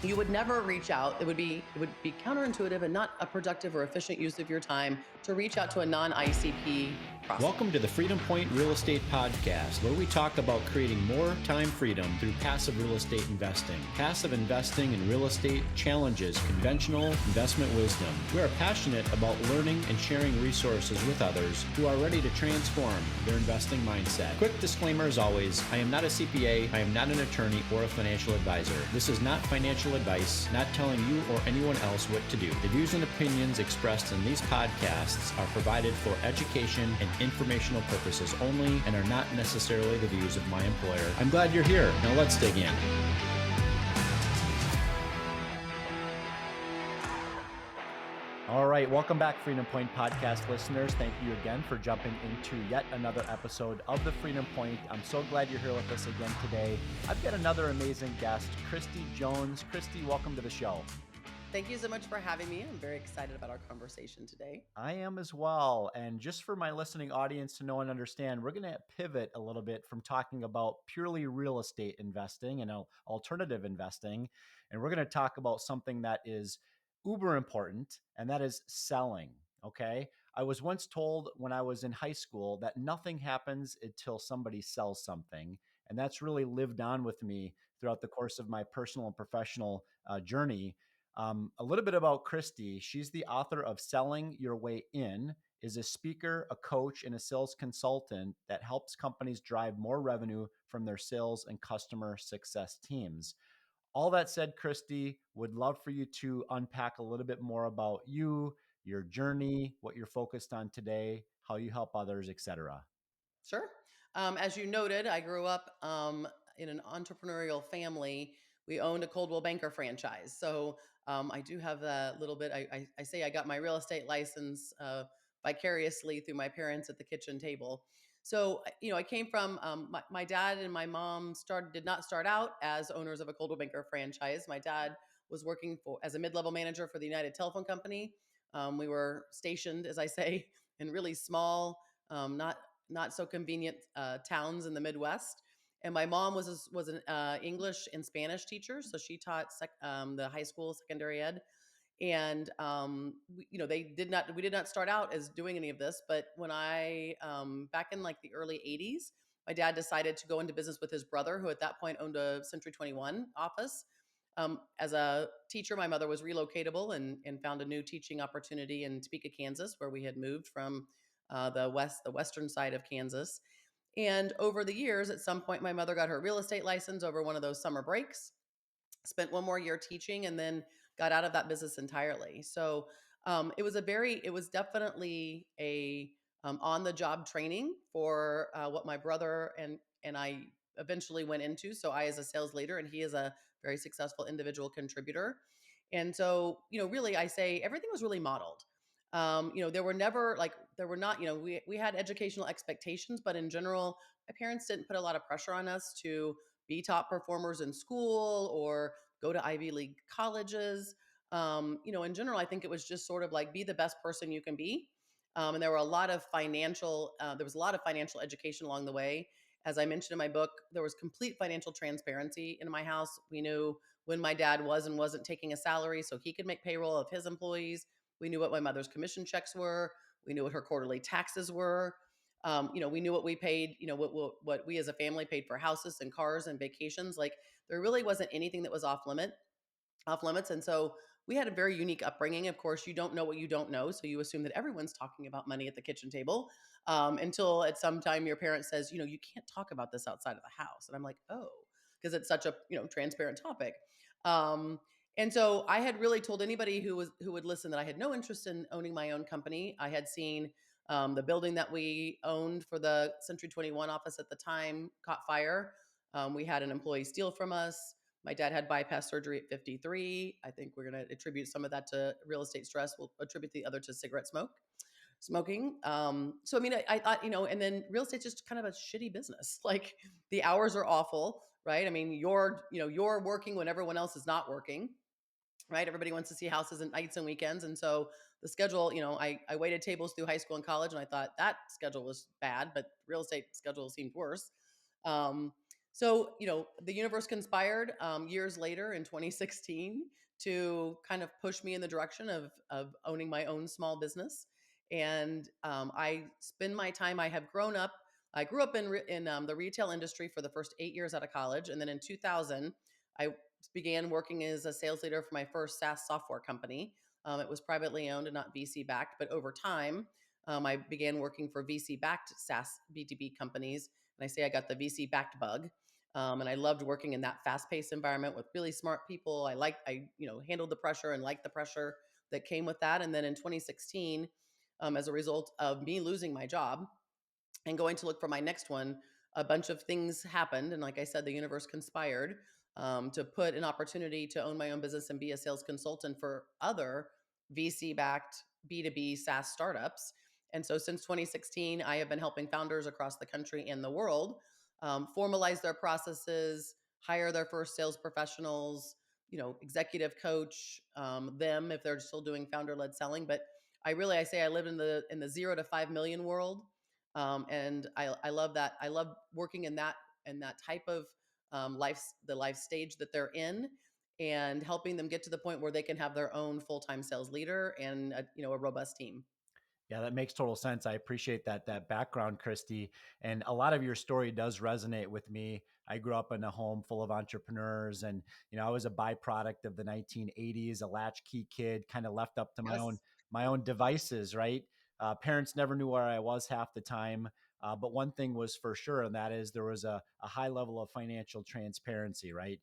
You would never reach out. It would be counterintuitive and not a productive or efficient use of your time to reach out to a non-ICP prospect. Welcome to the Freedom Point Real Estate Podcast, where we talk about creating more time freedom through passive real estate investing. Passive investing in real estate challenges conventional investment wisdom. We are passionate about learning and sharing resources with others who are ready to transform their investing mindset. Quick disclaimer as always, I am not a CPA, I am not an attorney or a financial advisor. This is not financial advice, not telling you or anyone else what to do. The views and opinions expressed in these podcasts are provided for education and informational purposes only and are not necessarily the views of my employer. I'm glad you're here. Now let's dig in. All right, welcome back, Freedom Point podcast listeners. Thank you again for jumping into yet another episode of the Freedom Point. I'm so glad you're here with us again today. I've got another amazing guest, Kristi Jones. Kristi, welcome to the show. Thank you so much for having me. I'm very excited about our conversation today. I am as well. And just for my listening audience to know and understand, we're going to pivot a little bit from talking about purely real estate investing and alternative investing. And we're going to talk about something that is uber important, and that is selling. Okay. I was once told when I was in high school that nothing happens until somebody sells something. And that's really lived on with me throughout the course of my personal and professional journey. A little bit about Kristi. She's the author of Selling Your Way In, is a speaker, a coach, and a sales consultant that helps companies drive more revenue from their sales and customer success teams. All that said, Kristi, would love for you to unpack a little bit more about you, your journey, what you're focused on today, how you help others, etc. Sure. As you noted, I grew up in an entrepreneurial family. We owned a Coldwell Banker franchise. So I do have a little bit. I say I got my real estate license vicariously through my parents at the kitchen table. So, I came from my dad and my mom did not start out as owners of a Coldwell Banker franchise. My dad was working as a mid-level manager for the United Telephone Company. We were stationed, as I say, in really small, not so convenient towns in the Midwest. And my mom was an English and Spanish teacher, so she taught the high school secondary ed. And we did not start out as doing any of this. But when I back in like the early '80s, my dad decided to go into business with his brother, who at that point owned a Century 21 office. As a teacher, my mother was relocatable and found a new teaching opportunity in Topeka, Kansas, where we had moved from the western side of Kansas. And over the years, at some point, my mother got her real estate license over one of those summer breaks, spent one more year teaching, and then got out of that business entirely. So it was definitely a on the job training for what my brother and I eventually went into. So I, as a sales leader, and he is a very successful individual contributor. And so, really, I say everything was really modeled. There were not, we had educational expectations, but in general, my parents didn't put a lot of pressure on us to be top performers in school or go to Ivy League colleges. In general, I think it was just sort of like be the best person you can be. And there was a lot of financial education along the way. As I mentioned in my book, there was complete financial transparency in my house. We knew when my dad was and wasn't taking a salary so he could make payroll of his employees. We knew what my mother's commission checks were. We knew what her quarterly taxes were. We knew what we paid, what we as a family paid for houses and cars and vacations. Like there really wasn't anything that was off limits. And so we had a very unique upbringing. Of course, you don't know what you don't know. So you assume that everyone's talking about money at the kitchen table until at some time your parent says, you can't talk about this outside of the house. And I'm like, oh, because it's such a, transparent topic. And so I had really told anybody who would listen that I had no interest in owning my own company. I had seen the building that we owned for the Century 21 office at the time caught fire. We had an employee steal from us. My dad had bypass surgery at 53. I think we're going to attribute some of that to real estate stress. We'll attribute the other to smoking. So, I mean, I thought, and then real estate's just kind of a shitty business. Like the hours are awful, right? I mean, you're working when everyone else is not working, right? Everybody wants to see houses at nights and weekends. And so the schedule, I waited tables through high school and college, and I thought that schedule was bad, but real estate schedule seemed worse. So, the universe conspired years later in 2016 to kind of push me in the direction of owning my own small business. And I spend my time, I have grown up, I grew up in the retail industry for the first 8 years out of college. And then in 2000, I began working as a sales leader for my first SaaS software company. It was privately owned and not VC backed. But over time, I began working for VC backed SaaS B2B companies. And I say I got the VC backed bug. And I loved working in that fast-paced environment with really smart people. Handled the pressure and liked the pressure that came with that. And then in 2016, as a result of me losing my job and going to look for my next one, a bunch of things happened. And like I said, the universe conspired to put an opportunity to own my own business and be a sales consultant for other VC backed B2B SaaS startups. And so since 2016, I have been helping founders across the country and the world formalize their processes, hire their first sales professionals, executive coach them if they're still doing founder led selling. But I say I live in the 0 to 5 million world, and I love that. I love working in that type of the life stage that they're in, and helping them get to the point where they can have their own full time sales leader and a robust team. Yeah, that makes total sense. I appreciate that background, Kristi. And a lot of your story does resonate with me. I grew up in a home full of entrepreneurs, and I was a byproduct of the 1980s, a latchkey kid, kind of left up to my own Yes. my own devices. Right? Parents never knew where I was half the time. But one thing was for sure, and that is there was a high level of financial transparency. Right?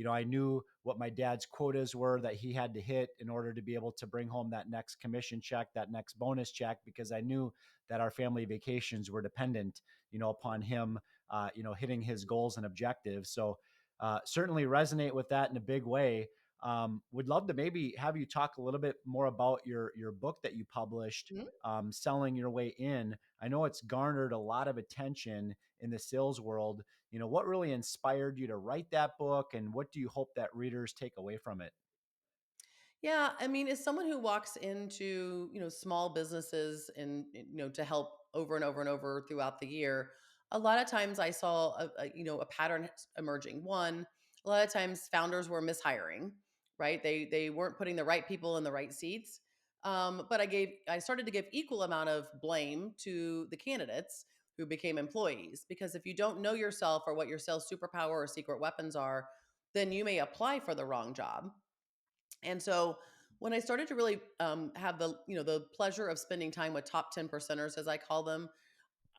I knew what my dad's quotas were that he had to hit in order to be able to bring home that next commission check, that next bonus check, because I knew that our family vacations were dependent, upon him, hitting his goals and objectives. So certainly resonate with that in a big way. Would love to maybe have you talk a little bit more about your book that you published, Mhm. Selling Your Way In. I know it's garnered a lot of attention in the sales world. What really inspired you to write that book, and what do you hope that readers take away from it? Yeah, I mean, as someone who walks into, small businesses and, to help over and over and over throughout the year, a lot of times I saw a pattern emerging. One, a lot of times founders were mishiring, right? They weren't putting the right people in the right seats. But I started to give equal amount of blame to the candidates who became employees, because if you don't know yourself or what your sales superpower or secret weapons are, then you may apply for the wrong job. And so when I started to really have the pleasure of spending time with top 10 percenters, as I call them,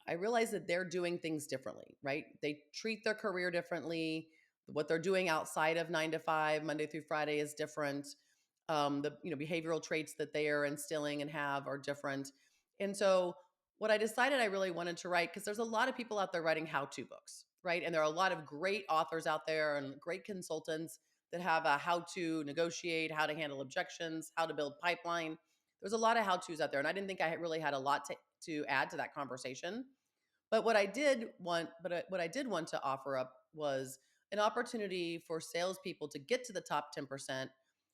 I realized that they're doing things differently, right? They treat their career differently. What they're doing outside of 9 to 5, Monday through Friday, is different. The behavioral traits that they are instilling and have are different. And so what I decided I really wanted to write, because there's a lot of people out there writing how-to books, right? And there are a lot of great authors out there and great consultants that have a how to negotiate, how to handle objections, how to build pipeline. There's a lot of how-tos out there, and I didn't think I really had a lot to add to that conversation. But what I did want to offer up was an opportunity for salespeople to get to the top 10%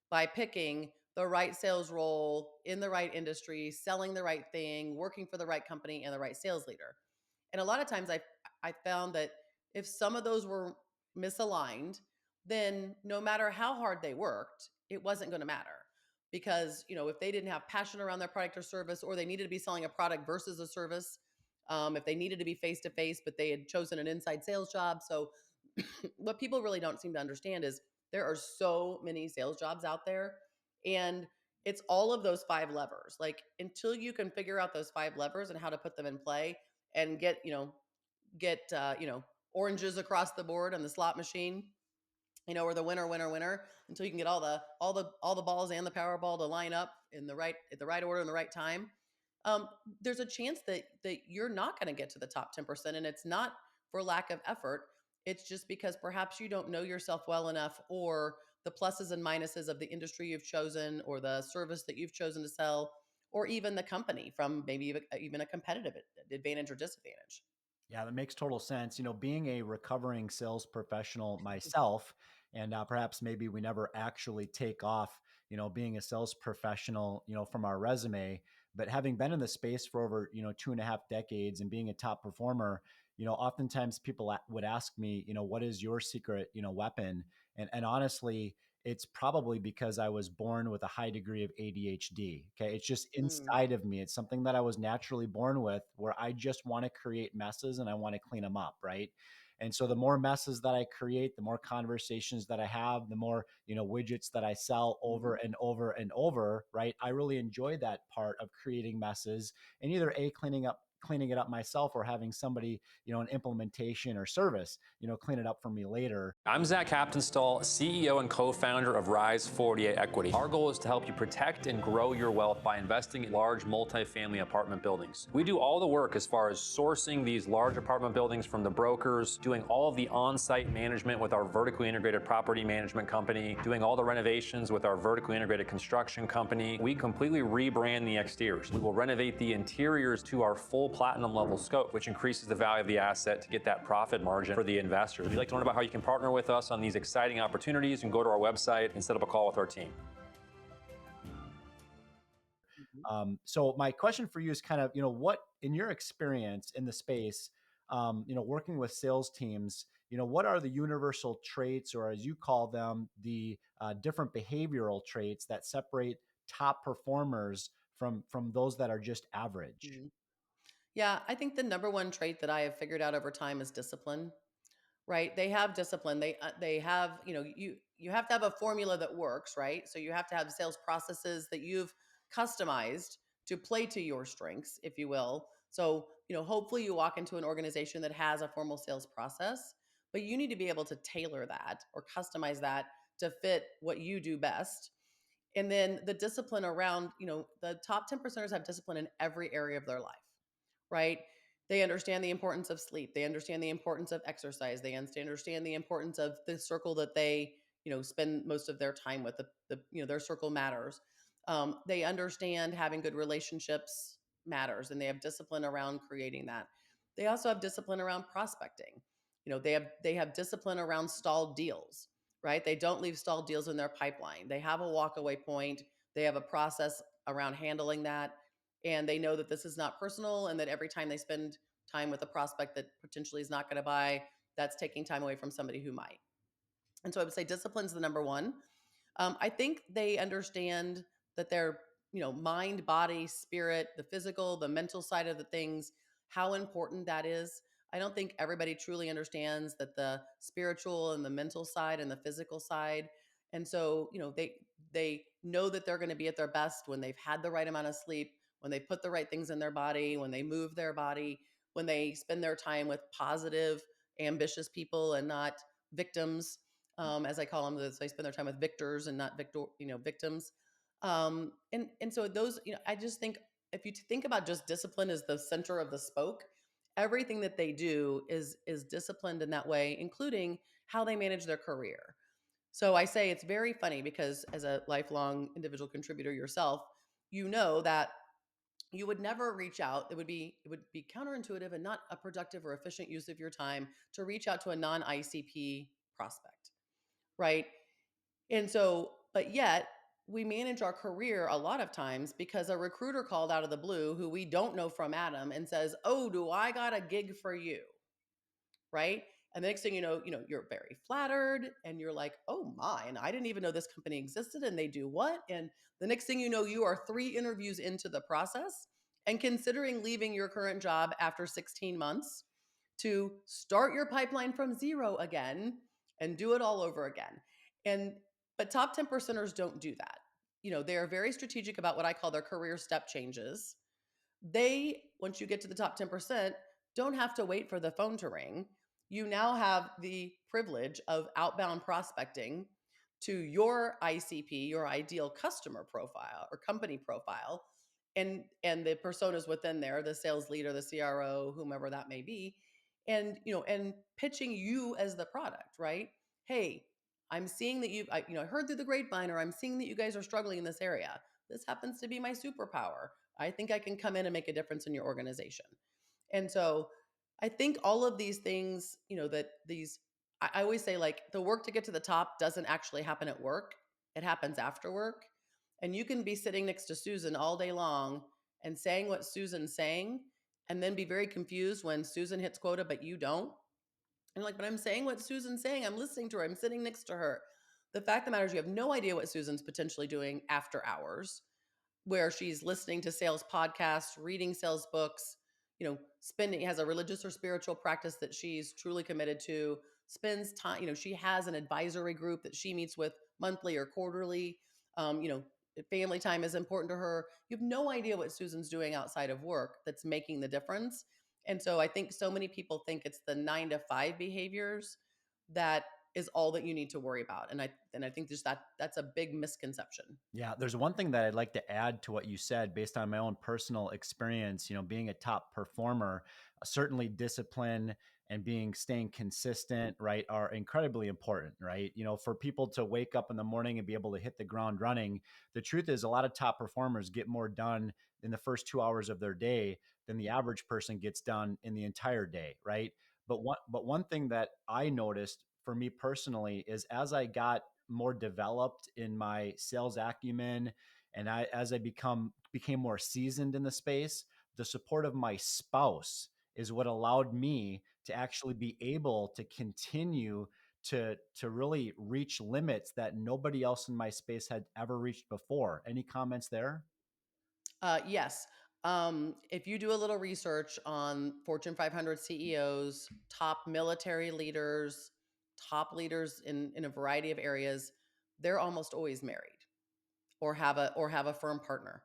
by picking the right sales role in the right industry, selling the right thing, working for the right company, and the right sales leader. And a lot of times I found that if some of those were misaligned, then no matter how hard they worked, it wasn't going to matter. Because, if they didn't have passion around their product or service, or they needed to be selling a product versus a service, if they needed to be face to face, but they had chosen an inside sales job. So, what people really don't seem to understand is there are so many sales jobs out there, and it's all of those five levers. Like, until you can figure out those five levers and how to put them in play and get oranges across the board on the slot machine, or the winner, until you can get all the balls and the Powerball to line up in the right order in the right time. There's a chance that you're not going to get to the top 10%, and it's not for lack of effort. It's just because perhaps you don't know yourself well enough, or the pluses and minuses of the industry you've chosen, or the service that you've chosen to sell, or even the company from maybe even a competitive advantage or disadvantage. Yeah, that makes total sense. Being a recovering sales professional myself, and perhaps maybe we never actually take off, being a sales professional, from our resume, but having been in the space for over, 2.5 decades and being a top performer, oftentimes people would ask me, what is your secret, weapon? And honestly, it's probably because I was born with a high degree of ADHD. Okay. It's just Mm, inside of me. It's something that I was naturally born with, where I just want to create messes and I want to clean them up. Right. And so the more messes that I create, the more conversations that I have, the more, widgets that I sell over mhm. and over and over. Right. I really enjoy that part of creating messes and either cleaning it up myself, or having somebody, an implementation or service, clean it up for me later. I'm Zach Haptonstall, CEO and co-founder of Rise 48 Equity. Our goal is to help you protect and grow your wealth by investing in large multifamily apartment buildings. We do all the work as far as sourcing these large apartment buildings from the brokers, doing all of the on-site management with our vertically integrated property management company, doing all the renovations with our vertically integrated construction company. We completely rebrand the exteriors. We will renovate the interiors to our full platinum level scope, which increases the value of the asset to get that profit margin for the investor. If you'd like to learn about how you can partner with us on these exciting opportunities, you can go to our website and set up a call with our team. Mhm. So my question for you is kind of, what in your experience in the space, working with sales teams, what are the universal traits, or as you call them, the different behavioral traits that separate top performers from those that are just average? Mhm. Yeah, I think the number one trait that I have figured out over time is discipline. Right? They have discipline. They have, you have to have a formula that works, right? So you have to have sales processes that you've customized to play to your strengths, if you will. So, hopefully you walk into an organization that has a formal sales process, but you need to be able to tailor that or customize that to fit what you do best. And then the discipline around, the top 10 percenters have discipline in every area of their life, right? They understand the importance of sleep. They understand the importance of exercise. They understand the importance of the circle that they, spend most of their time with. Their circle matters. They understand having good relationships matters, and they have discipline around creating that. They also have discipline around prospecting. They have discipline around stalled deals, right? They don't leave stalled deals in their pipeline. They have a walkaway point. They have a process around handling that, and they know that this is not personal, and that every time they spend time with a prospect that potentially is not going to buy, that's taking time away from somebody who might. And so I would say discipline's the number one. I think they understand that their, mind, body, spirit, the physical, the mental side of the things, how important that is. I don't think everybody truly understands that the spiritual and the mental side and the physical side. And so, they know that they're going to be at their best when they've had the right amount of sleep, when they put the right things in their body, when they move their body, when they spend their time with positive, ambitious people and not victims, as I call them. So they spend their time with victors and not victims. And so those, I just think if you think about just discipline as the center of the spoke, everything that they do is disciplined in that way, including how they manage their career. So I say it's very funny because as a lifelong individual contributor yourself, you know that you would never reach out. It would be counterintuitive and not a productive or efficient use of your time to reach out to a non-ICP prospect, right? And so, but yet we manage our career a lot of times because a recruiter called out of the blue who we don't know from Adam and says, "Oh, do I got a gig for you?" Right? And the next thing you're very flattered and you're like, "Oh my, and I didn't even know this company existed and they do what?" And the next thing you know, you are 3 interviews into the process and considering leaving your current job after 16 months to start your pipeline from zero again and do it all over again. And but top 10 percenters don't do that. They are very strategic about what I call their career step changes. They, once you get to the top 10%, don't have to wait for the phone to ring. You now have the privilege of outbound prospecting to your ICP, your ideal customer profile or company profile, and the personas within there, the sales leader, the CRO, whomever that may be, and pitching you as the product, right? Hey, I'm seeing that I heard through the grapevine, or I'm seeing that you guys are struggling in this area. This happens to be my superpower. I think I can come in and make a difference in your organization. And so I think all of these things, that I always say, like, the work to get to the top doesn't actually happen at work. It happens after work. And you can be sitting next to Susan all day long and saying what Susan's saying. and then be very confused when Susan hits quota, but you don't. And like, but I'm saying what Susan's saying. I'm listening to her. I'm sitting next to her. The fact of the matter is, you have no idea what Susan's potentially doing after hours, where she's listening to sales podcasts, reading sales books, spending has a religious or spiritual practice that she's truly committed to, spends time, she has an advisory group that she meets with monthly or quarterly. Um, you know, Family time is important to her. You have no idea what Susan's doing outside of work that's making the difference. And so I think so many people think it's the 9 to 5 behaviors that is all that you need to worry about. And I think just that's a big misconception. Yeah, there's one thing that I'd like to add to what you said based on my own personal experience, being a top performer, certainly discipline and staying consistent, right, are incredibly important, right? For people to wake up in the morning and be able to hit the ground running, the truth is a lot of top performers get more done in the first 2 hours of their day than the average person gets done in the entire day, right? But one thing that I noticed for me personally is as I got more developed in my sales acumen and as I became more seasoned in the space, the support of my spouse is what allowed me to actually be able to continue to really reach limits that nobody else in my space had ever reached before. Any comments there? Yes. If you do a little research on Fortune 500 CEOs, top military leaders, top leaders in a variety of areas, they're almost always married or have a firm partner.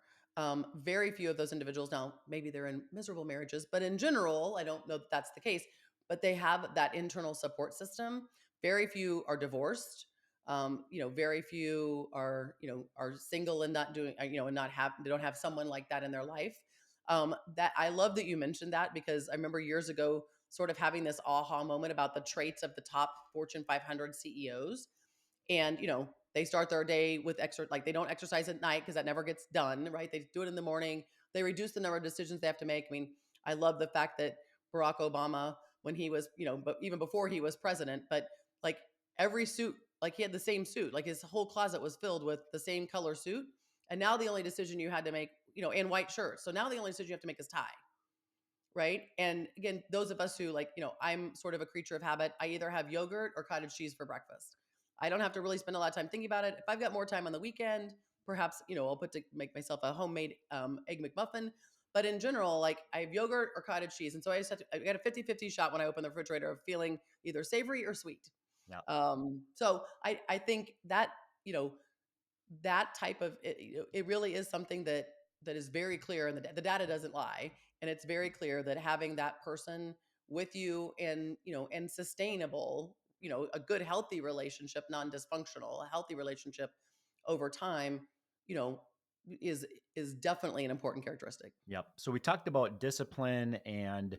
Very few of those individuals, now maybe they're in miserable marriages, but in general, I don't know that that's the case. But they have that internal support system. Very few are divorced. Very few are single and not doing and not have they don't have someone like that in their life. That I love that you mentioned that, because I remember years ago sort of having this aha moment about the traits of the top Fortune 500 CEOs. And they start their day with like they don't exercise at night because that never gets done, right? They do it in the morning. They reduce the number of decisions they have to make. I mean, I love the fact that Barack Obama, when he was, but even before he was president, but like every suit, like he had the same suit, like his whole closet was filled with the same color suit. And now the only decision you had to make, and white shirts. So now the only decision you have to make is tie. Right. And again, those of us who I'm sort of a creature of habit. I either have yogurt or cottage cheese for breakfast. I don't have to really spend a lot of time thinking about it. If I've got more time on the weekend, perhaps, I'll make myself a homemade egg McMuffin. But in general, like I have yogurt or cottage cheese. And so I got a 50-50 shot when I open the refrigerator of feeling either savory or sweet. Yeah. So I think that, you know, that type of it really is something that is very clear, and the data doesn't lie, and it's very clear that having that person with you and sustainable, a good healthy relationship, non-dysfunctional, a healthy relationship over time, you know is definitely an important characteristic. Yep. So we talked about discipline and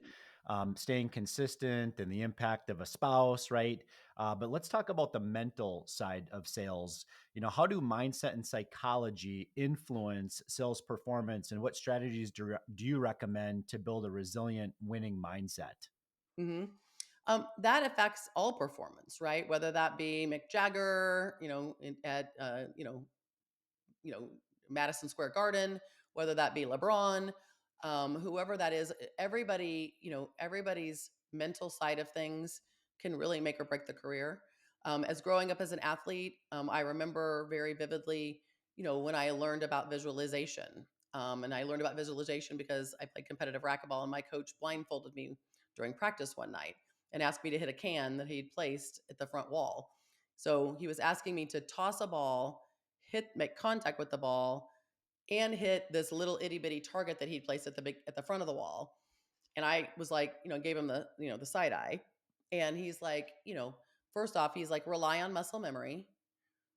staying consistent and the impact of a spouse, right? But let's talk about the mental side of sales. How do mindset and psychology influence sales performance, and what strategies do you recommend to build a resilient, winning mindset? hmm that affects all performance, right? Whether that be Mick Jagger, at you know, Madison Square Garden, whether that be LeBron, whoever that is, everybody, everybody's mental side of things can really make or break the career. As growing up as an athlete, I remember very vividly, when I learned about visualization. And I learned about visualization because I played competitive racquetball, and my coach blindfolded me during practice one night and asked me to hit a can that he'd placed at the front wall. So he was asking me to toss a ball, make contact with the ball, and hit this little itty bitty target that he'd placed at the front of the wall. And I was like, gave him the side eye. And he's like, first off, he's like, rely on muscle memory,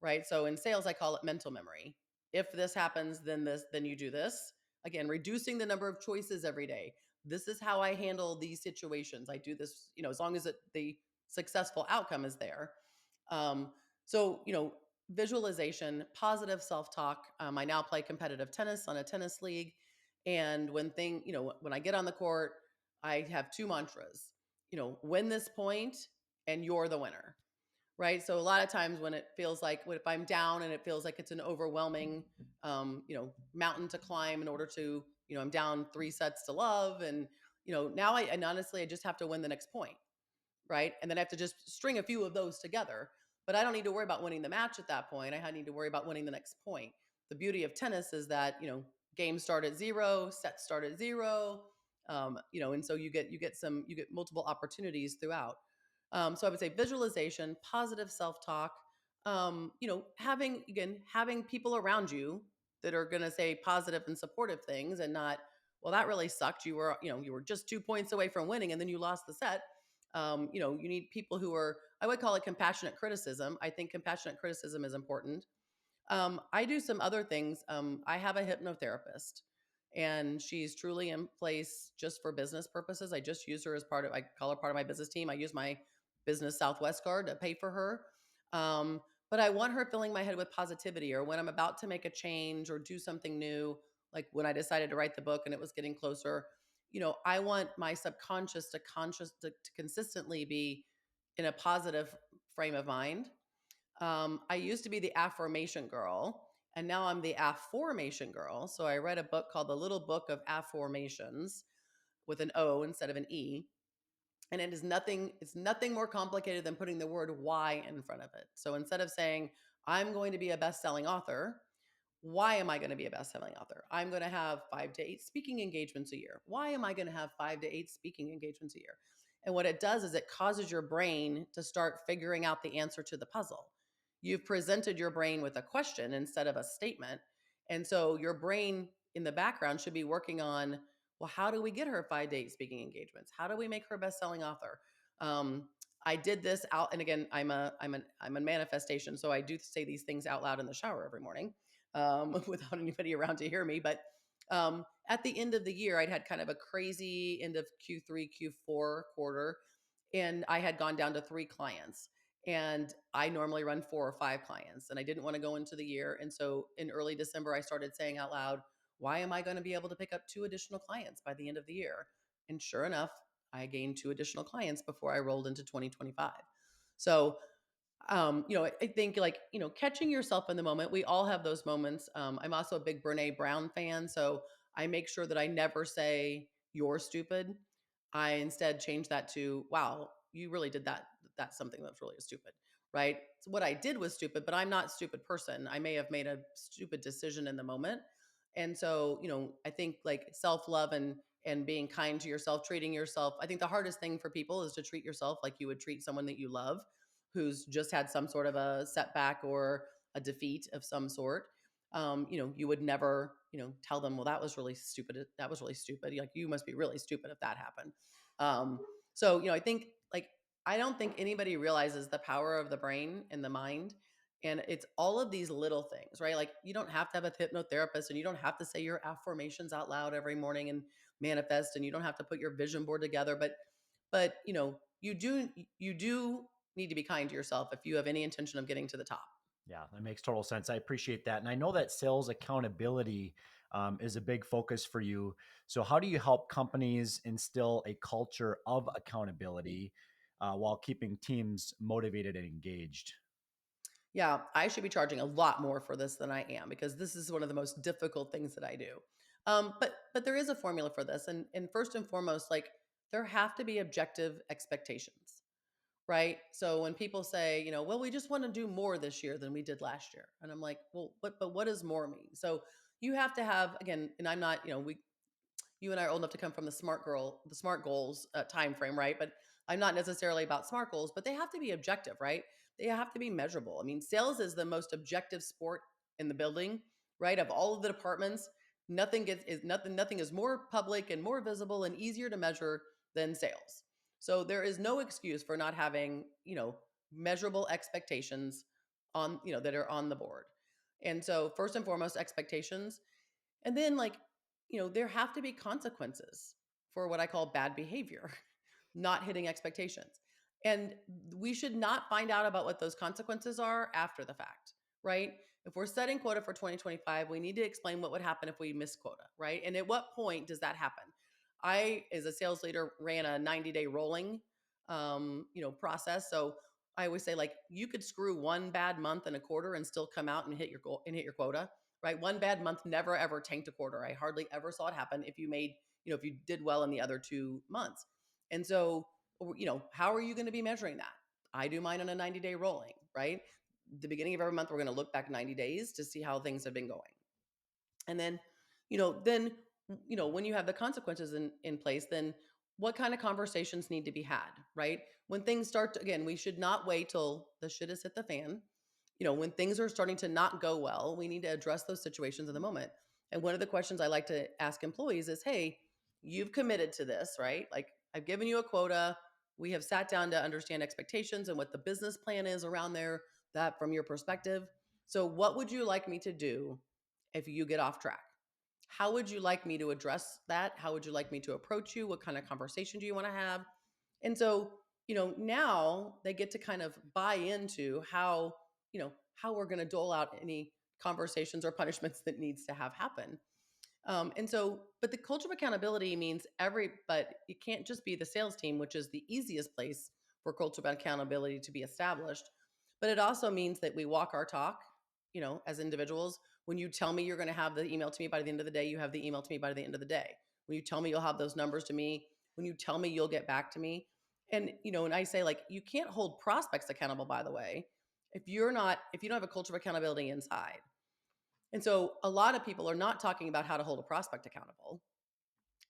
right? So in sales, I call it mental memory. If this happens, then you do this. Again, reducing the number of choices every day. This is how I handle these situations. I do this, as long as the successful outcome is there. So, visualization, positive self-talk. I now play competitive tennis on a tennis league. And when I get on the court, I have two mantras, win this point and you're the winner. Right. So a lot of times when it feels like, if I'm down and it feels like it's an overwhelming, mountain to climb in order to, I'm down 3 sets to love. And, now and honestly, I just have to win the next point, right? And then I have to just string a few of those together. But I don't need to worry about winning the match at that point. I need to worry about winning the next point. The beauty of tennis is that, games start at zero, sets start at zero, and so you get multiple opportunities throughout. So I would say visualization, positive self-talk, having people around you that are going to say positive and supportive things and not, well, that really sucked. You were just 2 points away from winning and then you lost the set. You need people who are, I would call it compassionate criticism. I think compassionate criticism is important. I do some other things. I have a hypnotherapist, and she's truly in place just for business purposes. I just use her as I call her part of my business team. I use my business Southwest card to pay for her. But I want her filling my head with positivity, or when I'm about to make a change or do something new, like when I decided to write the book and it was getting closer. I want my subconscious to consistently be in a positive frame of mind. I used to be the affirmation girl, and now I'm the affirmation girl. So I read a book called The Little Book of Affirmations with an O instead of an E. And it's nothing more complicated than putting the word why in front of it. So instead of saying, I'm going to be a best-selling author, why am I going to be a best-selling author? I'm going to have 5 to 8 speaking engagements a year. Why am I going to have 5 to 8 speaking engagements a year? And what it does is it causes your brain to start figuring out the answer to the puzzle. You've presented your brain with a question instead of a statement. And so your brain in the background should be working on, well, how do we get her 5 to 8 speaking engagements? How do we make her a best-selling author? I did this out, and again, I'm a manifestation, so I do say these things out loud in the shower every morning, without anybody around to hear me. But at the end of the year, I'd had kind of a crazy end of Q3, Q4 quarter, and I had gone down to 3 clients. And I normally run 4 or 5 clients, and I didn't want to go into the year. And so in early December, I started saying out loud, why am I going to be able to pick up 2 additional clients by the end of the year? And sure enough, I gained 2 additional clients before I rolled into 2025. So I think, like, catching yourself in the moment. We all have those moments. I'm also a big Brene Brown fan. So I make sure that I never say you're stupid. I instead change that to, wow, you really did that. That's something that's really stupid, right? So what I did was stupid, but I'm not a stupid person. I may have made a stupid decision in the moment. And so, I think like self-love and being kind to yourself, treating yourself. I think the hardest thing for people is to treat yourself like you would treat someone that you love, who's just had some sort of a setback or a defeat of some sort. You would never, tell them, well, that was really stupid. That was really stupid. Like, you must be really stupid if that happened. So, I think, like, I don't think anybody realizes the power of the brain and the mind. And it's all of these little things, right? Like, you don't have to have a hypnotherapist, and you don't have to say your affirmations out loud every morning and manifest, and you don't have to put your vision board together. But you do need to be kind to yourself if you have any intention of getting to the top. Yeah, that makes total sense. I appreciate that. And I know that sales accountability is a big focus for you. So how do you help companies instill a culture of accountability while keeping teams motivated and engaged? Yeah, I should be charging a lot more for this than I am, because this is one of the most difficult things that I do. But there is a formula for this, and first and foremost, like, there have to be objective expectations, right? So when people say, well, we just want to do more this year than we did last year, and I'm like, well, but what does more mean? So you have to have, again, and I'm not, you and I are old enough to come from the smart goals time frame, right? But I'm not necessarily about smart goals, but they have to be objective, right? They have to be measurable. I mean, sales is the most objective sport in the building, right? Of all of the departments, nothing is more public and more visible and easier to measure than sales. So there is no excuse for not having, measurable expectations that are on the board. And so first and foremost, expectations. And then, like, there have to be consequences for what I call bad behavior, not hitting expectations. And we should not find out about what those consequences are after the fact, right? If we're setting quota for 2025, we need to explain what would happen if we miss quota, right? And at what point does that happen? I, as a sales leader, ran a 90-day rolling, process. So I always say, like, you could screw one bad month in a quarter and still come out and hit your goal and hit your quota, right? One bad month never ever tanked a quarter. I hardly ever saw it happen if you made, if you did well in the other 2 months. And so, how are you going to be measuring that? I do mine on a 90-day rolling, right? The beginning of every month, we're going to look back 90 days to see how things have been going. And then, when you have the consequences in place, then what kind of conversations need to be had, right? When things start to, again, we should not wait till the shit has hit the fan. When things are starting to not go well, we need to address those situations in the moment. And one of the questions I like to ask employees is, hey, you've committed to this, right? Like, I've given you a quota. We have sat down to understand expectations and what the business plan is around there, that from your perspective. So what would you like me to do if you get off track? How would you like me to address that? How would you like me to approach you? What kind of conversation do you want to have? And so, now they get to kind of buy into how we're going to dole out any conversations or punishments that needs to have happen. But the culture of accountability means but it can't just be the sales team, which is the easiest place for culture of accountability to be established. But it also means that we walk our talk, as individuals. When you tell me you're going to have the email to me by the end of the day, you have the email to me by the end of the day. When you tell me you'll have those numbers to me, when you tell me you'll get back to me. And, and I say, like, you can't hold prospects accountable, by the way, if you don't have a culture of accountability inside. And so a lot of people are not talking about how to hold a prospect accountable.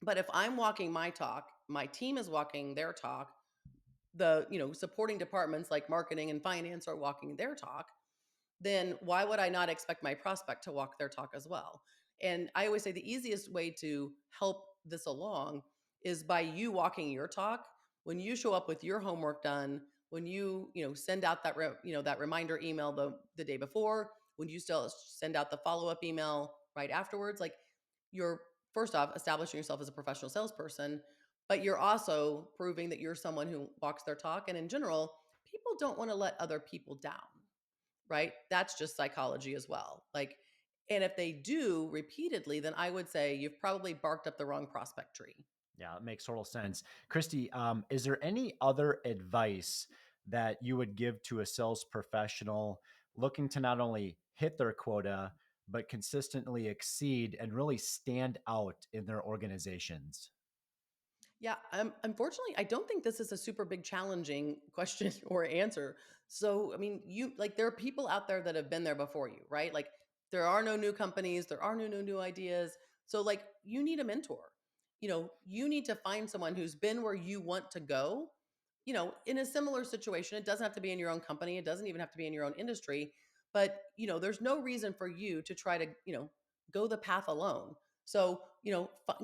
But if I'm walking my talk, my team is walking their talk, the, supporting departments like marketing and finance are walking their talk, then why would I not expect my prospect to walk their talk as well? And I always say the easiest way to help this along is by you walking your talk. When you show up with your homework done, when you send out that that reminder email the day before, when you still send out the follow-up email right afterwards, like, you're first off establishing yourself as a professional salesperson, but you're also proving that you're someone who walks their talk. And in general, people don't want to let other people down, right? That's just psychology as well. Like, and if they do repeatedly, then I would say you've probably barked up the wrong prospect tree. Yeah, it makes total sense. Kristi, is there any other advice that you would give to a sales professional looking to not only hit their quota, but consistently exceed and really stand out in their organizations? Yeah, unfortunately, I don't think this is a super big challenging question or answer. So, I mean, there are people out there that have been there before you, right? Like, there are no new companies, there are no new ideas. So, like, you need a mentor. You need to find someone who's been where you want to go, in a similar situation. It doesn't have to be in your own company, it doesn't even have to be in your own industry, but, there's no reason for you to try to, go the path alone. So,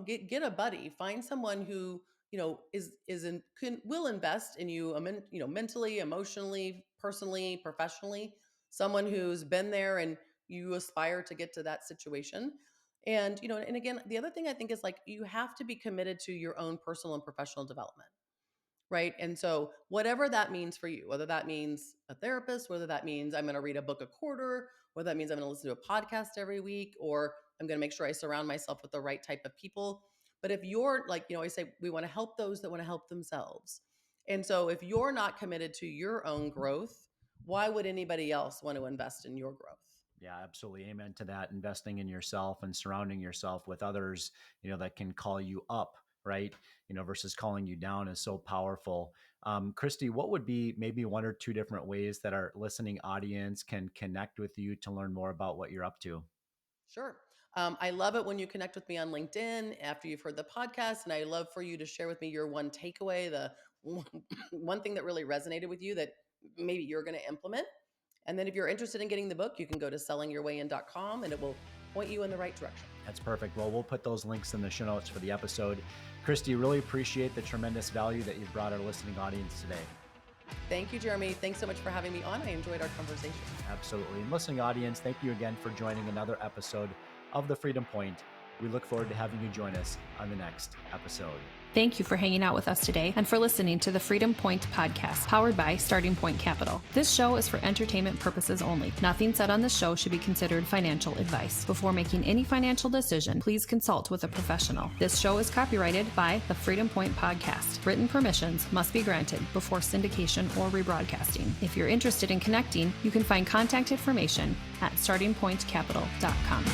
get a buddy, find someone who, will invest in you, mentally, emotionally, personally, professionally, someone who's been there and you aspire to get to that situation. And, and again, the other thing I think is, like, you have to be committed to your own personal and professional development. Right. And so whatever that means for you, whether that means a therapist, whether that means I'm going to read a book a quarter, whether that means I'm going to listen to a podcast every week, or I'm going to make sure I surround myself with the right type of people. But if you're, like, I say we want to help those that want to help themselves. And so if you're not committed to your own growth, why would anybody else want to invest in your growth? Yeah, absolutely. Amen to that. Investing in yourself and surrounding yourself with others, that can call you up, right? Versus calling you down is so powerful. Kristi, what would be maybe one or two different ways that our listening audience can connect with you to learn more about what you're up to? Sure. I love it when you connect with me on LinkedIn after you've heard the podcast. And I love for you to share with me your one takeaway, the one thing that really resonated with you that maybe you're going to implement. And then if you're interested in getting the book, you can go to sellingyourwayin.com and it will point you in the right direction. That's perfect. Well, we'll put those links in the show notes for the episode. Kristi, really appreciate the tremendous value that you've brought our listening audience today. Thank you, Jeremy. Thanks so much for having me on. I enjoyed our conversation. Absolutely. And listening audience, thank you again for joining another episode of The Freedom Point. We look forward to having you join us on the next episode. Thank you for hanging out with us today and for listening to the Freedom Point podcast, powered by Starting Point Capital. This show is for entertainment purposes only. Nothing said on this show should be considered financial advice. Before making any financial decision, please consult with a professional. This show is copyrighted by the Freedom Point podcast. Written permissions must be granted before syndication or rebroadcasting. If you're interested in connecting, you can find contact information at startingpointcapital.com.